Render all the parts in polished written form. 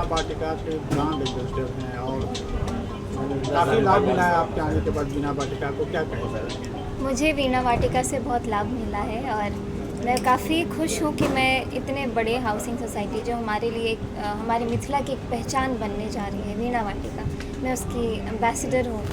वाटिका के brand ambassador हैं और काफ़ी लाभ मिला है आपके आने के बाद वीणा वाटिका को, क्या कहें? मुझे वीणा वाटिका से बहुत लाभ मिला है और मैं काफ़ी खुश हूँ कि मैं इतने बड़े हाउसिंग सोसाइटी जो हमारे लिए हमारी मिथिला की एक पहचान बनने जा रही है, वीणा वाटिका, मैं उसकी एम्बेसडर हूँ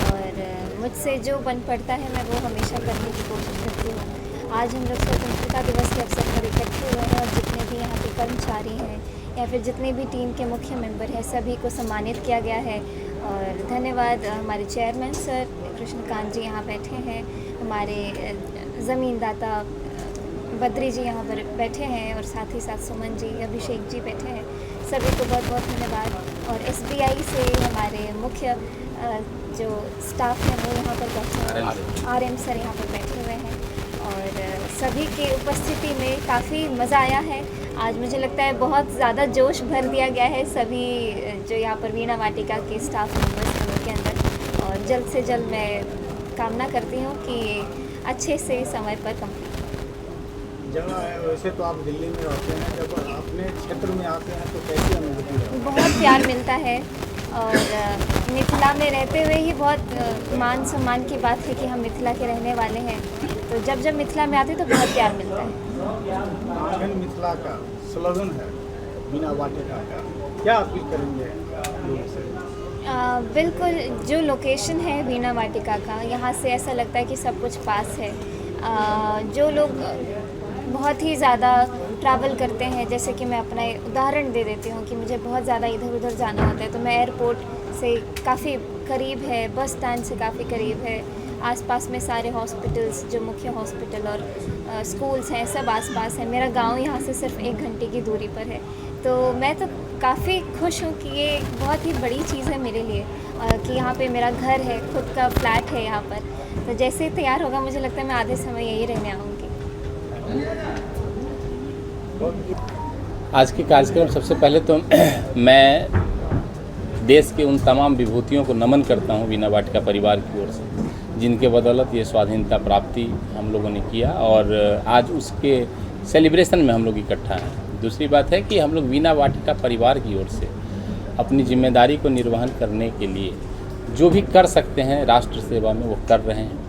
और मुझसे जो बन पड़ता है मैं वो हमेशा करने की कोशिश करती हूँ। आज हम लोग स्वतंत्रता दिवस के अवसर पर इकट्ठे हुए हैं और जितने भी यहाँ के कर्मचारी हैं या फिर जितने भी टीम के मुख्य मेंबर हैं सभी को सम्मानित किया गया है। और धन्यवाद हमारे चेयरमैन सर कृष्णकांत जी यहाँ बैठे हैं, हमारे ज़मीनदाता बद्री जी यहाँ पर बैठे हैं और साथ ही साथ सुमन जी, अभिषेक जी बैठे हैं, सभी को बहुत बहुत धन्यवाद। और SBI से हमारे मुख्य जो स्टाफ है वो यहाँ पर बैठे हैं, RM सर यहाँ पर बैठे हुए हैं और सभी की उपस्थिति में काफ़ी मज़ा आया है। आज मुझे लगता है बहुत ज़्यादा जोश भर दिया गया है सभी जो यहाँ पर वीणा वाटिका के स्टाफ मेंबर्स हैं उनके अंदर और जल्द से जल्द मैं कामना करती हूँ कि अच्छे से समय पर कंप्लीट। जब वैसे तो आप दिल्ली में रहते हैं, जब अपने क्षेत्र में आते हैं तो कैसी अनुभूति है? बहुत प्यार मिलता है और मिथिला में रहते हुए ही बहुत मान सम्मान की बात है कि हम मिथिला के रहने वाले हैं, तो जब जब मिथिला में आते हैं तो बहुत प्यार मिलता है। आंगन मिथिला का स्लोगन है वीणा वाटिका का, क्या अपील करेंगे लोगों से? बिल्कुल, जो लोकेशन है वीणा वाटिका का, यहाँ से ऐसा लगता है कि सब कुछ पास है। जो लोग बहुत ही ज़्यादा ट्रैवल करते हैं, जैसे कि मैं अपना उदाहरण दे देती हूँ कि मुझे बहुत ज़्यादा इधर उधर जाना होता है तो मैं एयरपोर्ट से काफ़ी करीब है, बस स्टैंड से काफ़ी करीब है, आसपास में सारे हॉस्पिटल्स जो मुख्य हॉस्पिटल और स्कूल्स हैं सब आसपास है। मेरा गांव यहाँ से सिर्फ 1 घंटे की दूरी पर है, तो मैं तो काफ़ी खुश हूँ कि ये बहुत ही बड़ी चीज़ है मेरे लिए कि यहाँ पे मेरा घर है, खुद का फ्लैट है यहाँ पर। तो जैसे ही तैयार होगा मुझे लगता है मैं आधे समय यही रहने आऊँगी। आज के कार्यक्रम सबसे पहले तो मैं देश के उन तमाम विभूतियों को नमन करता हूँ वीणा वाटिका परिवार की ओर से, जिनके बदौलत ये स्वाधीनता प्राप्ति हम लोगों ने किया और आज उसके सेलिब्रेशन में हम लोग इकट्ठा हैं। दूसरी बात है कि हम लोग वीणा वाटिका परिवार की ओर से अपनी जिम्मेदारी को निर्वहन करने के लिए जो भी कर सकते हैं राष्ट्र सेवा में वो कर रहे हैं।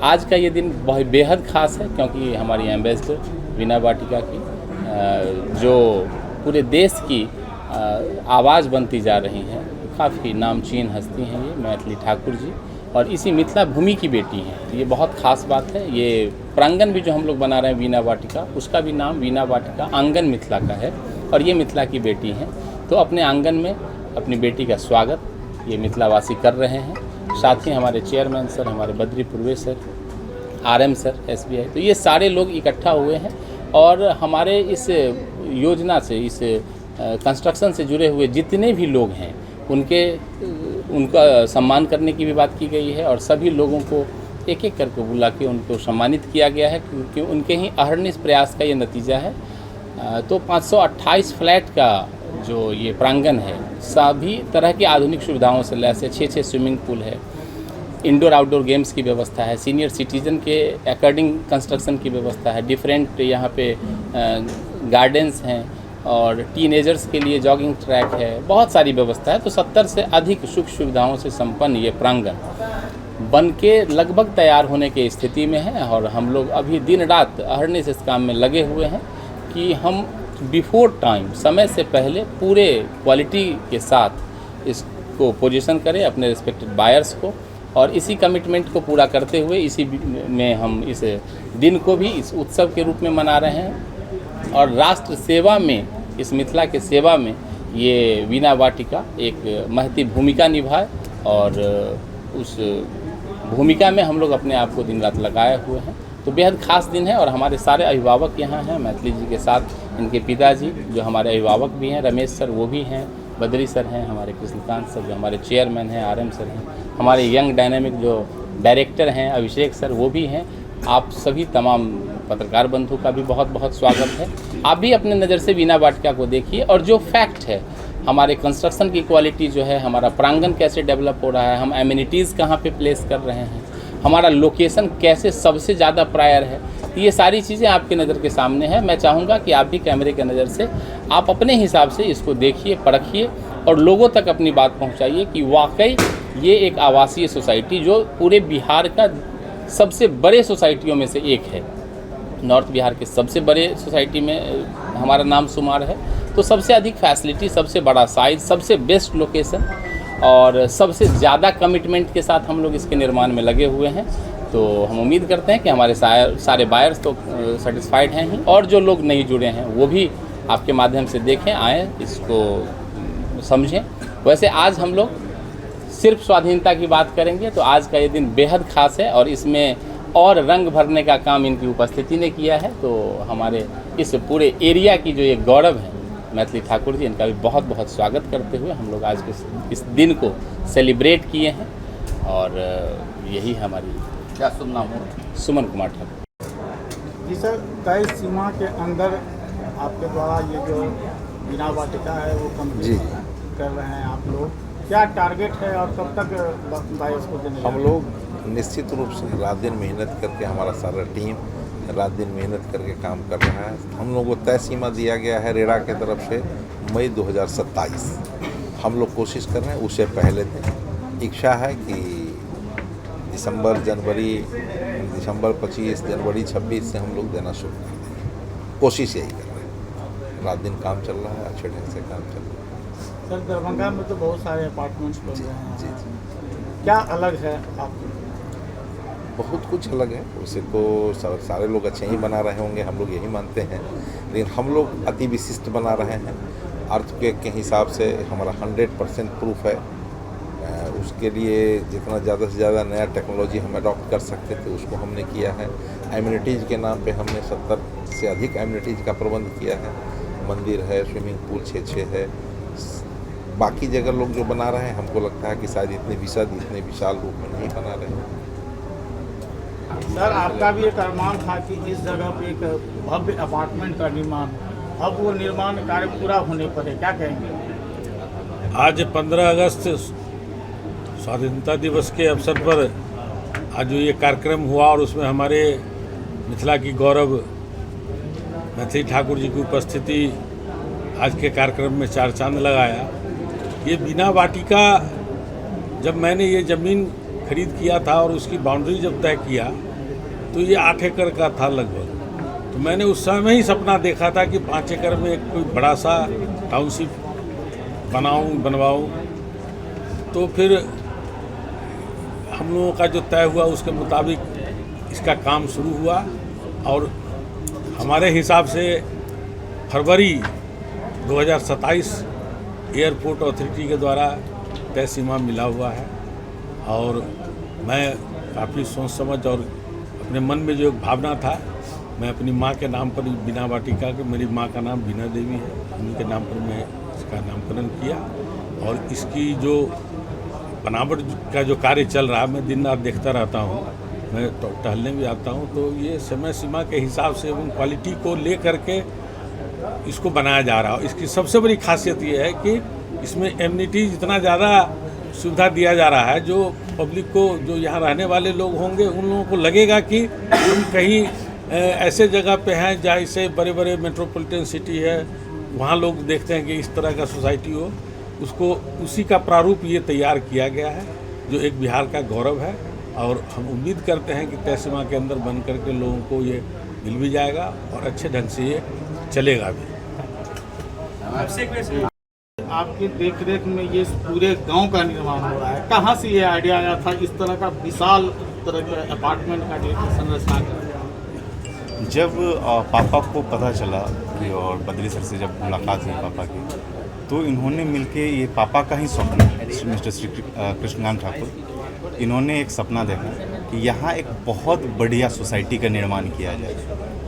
आज का ये दिन बहुत बेहद ख़ास है क्योंकि हमारी एम्बेसडर वीणा वाटिका की जो पूरे देश की आवाज़ बनती जा रही हैं, काफ़ी नामचीन हस्ती हैं ये मैथिली ठाकुर जी और इसी मिथिला भूमि की बेटी हैं। तो ये बहुत ख़ास बात है। ये प्रांगण भी जो हम लोग बना रहे हैं वीणा वाटिका, उसका भी नाम वीणा वाटिका आंगन मिथिला का है और ये मिथिला की बेटी हैं। तो अपने आंगन में अपनी बेटी का स्वागत ये मिथिलावासी कर रहे हैं। साथ ही हमारे चेयरमैन सर, हमारे बद्री पूर्वे सर, RM सर, SBI, तो ये सारे लोग इकट्ठा हुए हैं और हमारे इस योजना से, इस कंस्ट्रक्शन से जुड़े हुए जितने भी लोग हैं उनका सम्मान करने की भी बात की गई है और सभी लोगों को एक एक करके बुला के उनको सम्मानित किया गया है क्योंकि उनके ही अहर्निश प्रयास का ये नतीजा है। तो 528 फ्लैट का जो ये प्रांगण है सभी तरह की आधुनिक सुविधाओं से लैस है। 6 स्विमिंग पूल है, इंडोर आउटडोर गेम्स की व्यवस्था है, सीनियर सिटीजन के अकॉर्डिंग कंस्ट्रक्शन की व्यवस्था है, डिफरेंट यहाँ पे गार्डन्स हैं और टीनेजर्स के लिए जॉगिंग ट्रैक है, बहुत सारी व्यवस्था है। तो 70 से अधिक सुख सुविधाओं से संपन्न ये प्रांगण बन के लगभग तैयार होने की स्थिति में है और हम लोग अभी दिन रात अहर्निश इस काम में लगे हुए हैं कि हम बिफोर टाइम, समय से पहले पूरे क्वालिटी के साथ इसको पोजीशन करें अपने रिस्पेक्टेड बायर्स को और इसी कमिटमेंट को पूरा करते हुए इसी में हम इस दिन को भी इस उत्सव के रूप में मना रहे हैं और राष्ट्र सेवा में, इस मिथिला के सेवा में ये वीणा वाटिका एक महती भूमिका निभाए और उस भूमिका में हम लोग अपने आप को दिन रात लगाए हुए हैं। तो बेहद ख़ास दिन है और हमारे सारे अभिभावक यहाँ हैं, मैथिली जी के साथ इनके पिताजी जो हमारे अभिभावक भी हैं, रमेश सर वो भी हैं, बद्री सर हैं, हमारे कृष्णकांत सर जो हमारे चेयरमैन हैं, RM सर हैं, हमारे यंग डायनामिक जो डायरेक्टर हैं अभिषेक सर वो भी हैं। आप सभी तमाम पत्रकार बंधु का भी बहुत बहुत स्वागत है। आप भी अपने नज़र से वीणा वाटिका को देखिए और जो फैक्ट है हमारे कंस्ट्रक्शन की क्वालिटी जो है, हमारा प्रांगण कैसे डेवलप हो रहा है, हम एमिनिटीज़ कहाँ पे प्लेस कर रहे हैं, हमारा लोकेशन कैसे सबसे ज़्यादा प्रायर है, तो ये सारी चीज़ें आपके नज़र के सामने हैं। मैं चाहूँगा कि आप भी कैमरे के नज़र से आप अपने हिसाब से इसको देखिए, परखिए और लोगों तक अपनी बात पहुँचाइए कि वाकई ये एक आवासीय सोसाइटी जो पूरे बिहार का सबसे बड़े सोसाइटियों में से एक है। नॉर्थ बिहार के सबसे बड़े सोसाइटी में हमारा नाम शुमार है। तो सबसे अधिक फैसिलिटी, सबसे बड़ा साइज़, सबसे बेस्ट लोकेशन और सबसे ज़्यादा कमिटमेंट के साथ हम लोग इसके निर्माण में लगे हुए हैं। तो हम उम्मीद करते हैं कि हमारे सारे बायर्स तो सेटिस्फाइड हैं ही, और जो लोग नहीं जुड़े हैं वो भी आपके माध्यम से देखें, आएँ, इसको समझें। वैसे आज हम लोग सिर्फ स्वाधीनता की बात करेंगे तो आज का ये दिन बेहद खास है और इसमें और रंग भरने का काम इनकी उपस्थिति ने किया है। तो हमारे इस पूरे एरिया की जो ये गौरव है मैथिली ठाकुर जी, इनका भी बहुत बहुत स्वागत करते हुए हम लोग आज के इस दिन को सेलिब्रेट किए हैं। और यही हमारी, क्या शुभ नाम हो? सुमन कुमार ठाकुर जी सर, तय सीमा के अंदर आपके द्वारा ये जो बिना वाटिका है वो कंप्लीट कर रहे हैं आप लोग, क्या टारगेट है और कब तक बायर्स को देने? हम लोग निश्चित रूप से रात दिन मेहनत करके, हमारा सारा टीम रात दिन मेहनत करके काम कर रहा है। हम लोग को तय सीमा दिया गया है रेरा के तरफ से मई 2027। हम लोग कोशिश कर रहे हैं उससे पहले दिन। इच्छा है कि दिसंबर 25 जनवरी 26 से हम लोग देना शुरू कर दें। कोशिश यही कर रहे हैं। रात दिन काम चल रहा है, अच्छे ढंग से काम चल रहा है। सर, दरभंगा में तो बहुत सारे अपार्टमेंट्स बन रहे हैं। जी। क्या अलग है आप? बहुत कुछ अलग है। उसे तो सारे लोग अच्छे ही बना रहे होंगे, हम लोग यही मानते हैं, लेकिन हम लोग अति विशिष्ट बना रहे हैं। अर्थक्वेक के हिसाब से हमारा 100% प्रूफ है। उसके लिए जितना ज़्यादा से ज़्यादा नया टेक्नोलॉजी हम अडॉप्ट कर सकते थे उसको हमने किया है। एमिनिटीज़ के नाम पे हमने 70 से अधिक एमिनिटीज़ का प्रबंध किया है। मंदिर है, स्विमिंग पूल 6 है। बाकी जगह लोग जो बना रहे हैं हमको लगता है कि शायद इतने विशाल रूप में नहीं बना रहे हैं। सर, आपका भी एक अरमान था कि इस जगह पे एक भव्य अपार्टमेंट का निर्माण, अब वो निर्माण कार्य पूरा होने पर है, क्या कहेंगे? आज 15 अगस्त स्वाधीनता दिवस के अवसर पर आज जो ये कार्यक्रम हुआ और उसमें हमारे मिथिला की गौरव मैथिली ठाकुर जी की उपस्थिति आज के कार्यक्रम में चार चांद लगाया। ये बिना वाटिका, जब मैंने ये ज़मीन खरीद किया था और उसकी बाउंड्री जब तय किया तो ये 8 एकड़ का था लगभग। तो मैंने उस समय ही सपना देखा था कि 5 एकड़ में कोई बड़ा सा टाउनशिप बनवाऊँ। तो फिर हम लोगों का जो तय हुआ उसके मुताबिक इसका काम शुरू हुआ और हमारे हिसाब से फरवरी 2027 एयरपोर्ट अथॉरिटी के द्वारा तय सीमा मिला हुआ है। और मैं काफ़ी सोच समझ और अपने मन में जो एक भावना था, मैं अपनी माँ के नाम पर बिना वाटिका के, मेरी माँ का नाम बीना देवी है, उनके नाम पर मैं इसका नामकरण किया। और इसकी जो बनावट का जो कार्य चल रहा है, मैं दिन रात देखता रहता हूँ, मैं टहलने भी आता हूँ। तो ये समय सीमा के हिसाब से उन क्वालिटी को ले करके इसको बनाया जा रहा है। इसकी सबसे बड़ी खासियत ये है कि इसमें एमिनिटीज इतना ज़्यादा सुविधा दिया जा रहा है, जो पब्लिक को, जो यहाँ रहने वाले लोग होंगे, उन लोगों को लगेगा कि हम कहीं ऐसे जगह पे हैं जहाँ से बड़े बड़े मेट्रोपॉलिटन सिटी है, वहाँ लोग देखते हैं कि इस तरह का सोसाइटी हो। उसको उसी का प्रारूप ये तैयार किया गया है, जो एक बिहार का गौरव है। और हम उम्मीद करते हैं कि तय सीमा के अंदर बन करके लोगों को ये मिल भी जाएगा और अच्छे ढंग से ये चलेगा भी। आपकी देखरेख में ये पूरे गांव का निर्माण हो रहा है, कहाँ से ये आइडिया आया था इस तरह का विशाल तरह के अपार्टमेंट का संरचना का? जब पापा को पता चला कि, और बद्री सर से जब मुलाकात हुई पापा की, तो इन्होंने मिलके, ये पापा का ही स्वप्न, मिस्टर श्री कृष्णकांत ठाकुर, इन्होंने एक सपना देखा कि यहाँ एक बहुत बढ़िया सोसाइटी का निर्माण किया जाए।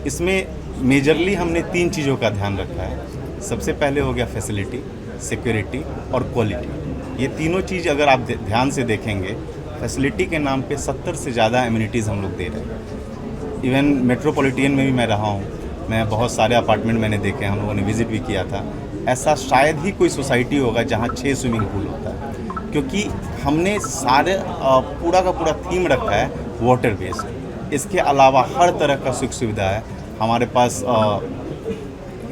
इसमें मेजरली हमने 3 चीज़ों का ध्यान रखा है। सबसे पहले हो गया फैसिलिटी, सिक्योरिटी और क्वालिटी। ये तीनों चीज़ अगर आप ध्यान से देखेंगे, फैसिलिटी के नाम पे 70 से ज़्यादा एमिनिटीज़ हम लोग दे रहे हैं। इवन मेट्रोपॉलिटन में भी मैं रहा हूँ, मैं बहुत सारे अपार्टमेंट मैंने देखे, हम लोगों ने विज़िट भी किया था। ऐसा शायद ही कोई सोसाइटी होगा जहाँ 6 स्विमिंग पूल होता है, क्योंकि हमने सारे पूरा का पूरा थीम रखा है वाटर बेस्ड। इसके अलावा हर तरह का सुख सुविधा है हमारे पास।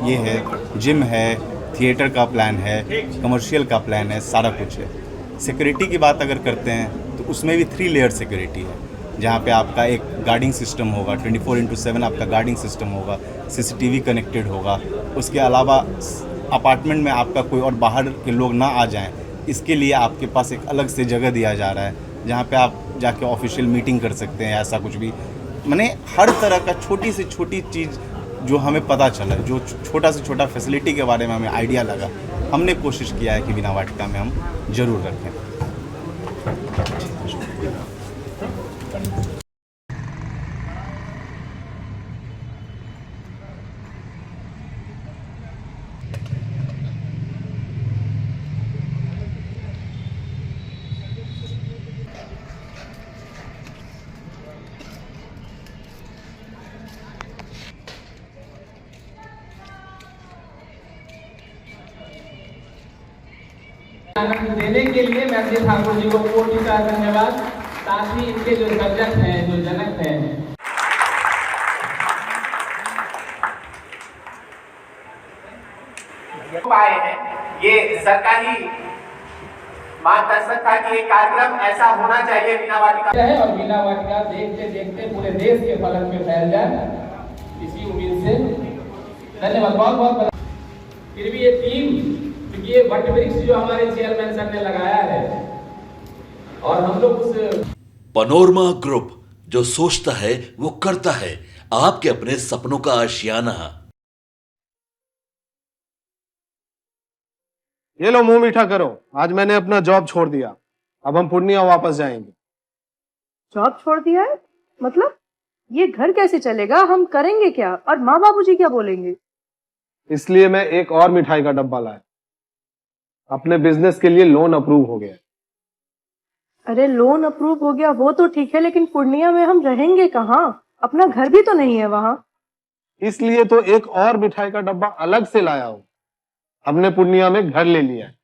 ये है, जिम है, थिएटर का प्लान है, कमर्शियल का प्लान है, सारा कुछ है। सिक्योरिटी की बात अगर करते हैं तो उसमें भी 3 लेयर सिक्योरिटी है, जहाँ पे आपका एक गार्डिंग सिस्टम होगा, 24/7 आपका गार्डिंग सिस्टम होगा, सीसीटीवी कनेक्टेड होगा। उसके अलावा अपार्टमेंट में आपका कोई और बाहर के लोग ना आ जाएं, इसके लिए आपके पास एक अलग से जगह दिया जा रहा है, जहाँ पे आप जाके ऑफिशियल मीटिंग कर सकते हैं, ऐसा कुछ भी। माने हर तरह का छोटी से छोटी चीज़ जो हमें पता चला, जो छोटा से छोटा फैसिलिटी के बारे में हमें आइडिया लगा, हमने कोशिश किया है कि वीणा वाटिका में हम ज़रूर रखें। आनंद देने के लिए मैथिली ठाकुर जी को कोटि का धन्यवाद। साथ ही इनके जो सर्जक हैं, जो जनक हैं, आए हैं, ये सरकारी मार्गदर्शक था कि ये कार्यक्रम ऐसा होना चाहिए वीणा वाटिका है और वीणा वाटिका देखते देखते पूरे देश के फलक में फैल जाए, इसी उम्मीद से धन्यवाद, बहुत बहुत। फिर भी ये टीम, क्योंकि ये वट वृक्ष जो हमारे चेयरमैन सर ने लगाया है और हम लोग उस पैनोरमा ग्रुप, जो सोचता है वो करता है, आपके अपने सपनों का आशियाना। ये लो मुंह मीठा करो, आज मैंने अपना जॉब छोड़ दिया, अब हम पूर्णिया वापस जाएंगे। जॉब छोड़ दिया है? मतलब ये घर कैसे चलेगा, हम करेंगे क्या और माँ बाबूजी क्या बोलेंगे? इसलिए मैं एक और मिठाई का डब्बा लाया, अपने बिजनेस के लिए लोन अप्रूव हो गया। अरे लोन अप्रूव हो गया वो तो ठीक है, लेकिन पूर्णिया में हम रहेंगे कहाँ? अपना घर भी तो नहीं है वहाँ। इसलिए तो एक और मिठाई का डब्बा अलग से लाया हूँ। हमने पूर्णिया में घर ले लिया है,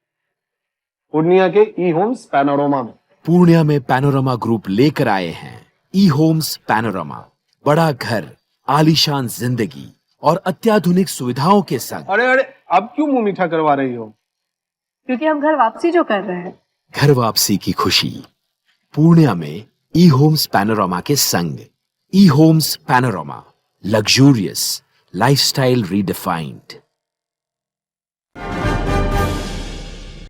पूर्णिया के ई होम्स पैनोरमा में। पूर्णिया में पैनोरमा ग्रुप लेकर आए हैं ई होम्स पैनोरमा। बड़ा घर, आलीशान जिंदगी और अत्याधुनिक सुविधाओं के संग। अरे अब क्यों मुंह मीठा करवा रही हो? क्योंकि हम घर वापसी जो कर रहे हैं। घर वापसी की खुशी पूर्णिया में ई होम्स पैनोरमा के संग। ई Homes Panorama, luxurious lifestyle redefined.